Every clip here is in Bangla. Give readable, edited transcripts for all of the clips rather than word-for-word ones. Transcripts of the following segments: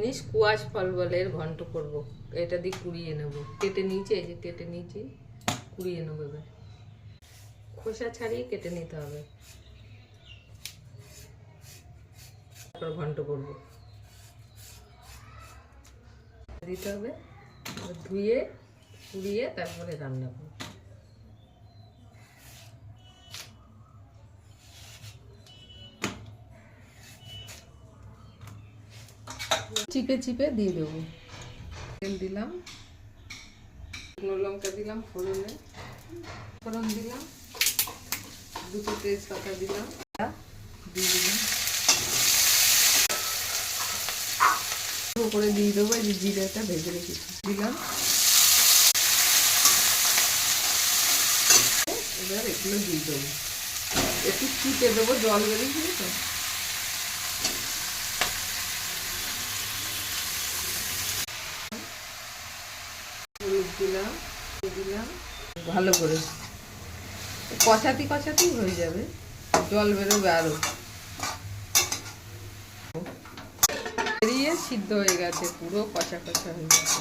জিনিস কুয়াশ ফল বলে, এর ঘন্ট করব। এটা দিয়ে কুড়িয়ে নেব, কেটে নিয়েছি, এই যে কেটে নিয়েছি, কুড়িয়ে নেবো। এবার খোসা ছাড়িয়ে কেটে নিতে হবে, তারপর ঘন্ট করব। দিতে হবে, ধুয়ে কুড়িয়ে তারপরে রান্না করব। চিপে চিপে দিয়ে দেবো। তেল দিলাম, শুকনো লঙ্কা দিলাম, ফোড়নে ফোড়ন দিলাম, দুটো তেজপাতা দিলাম, দিয়ে দিলাম করে দিয়ে দেবো। এই যে জিরাটা ভেজে রেখেছি দিলাম, এবার এগুলো দিয়ে দেবো, একটু চিপে দেবো, জল বেরিয়েছি তো। হলুদ দিলাম, দিলাম ভালো করে কষাতি কষাতি হয়ে যাবে, জল বেরোবে আরো। বেরিয়ে সিদ্ধ হয়ে গেছে, পুরো কষা কষা হয়ে গেছে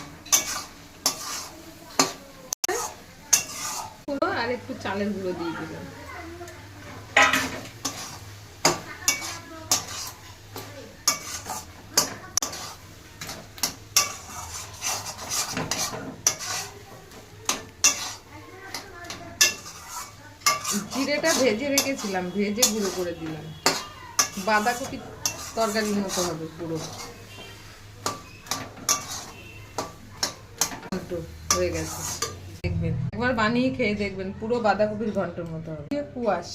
পুরো। আর একটু চালের গুঁড়ো দিয়ে দিলাম। জিরেটা ভেজে রেখেছিলাম, ভেজে গুঁড়ো করে দিলাম। বাঁধাকপি তরকারির মতো হবে পুরো। হয়ে গেছে, দেখবেন একবার বানিয়ে খেয়ে দেখবেন, পুরো বাঁধাকপির ঘন্টর মতো হবে। কুয়াশ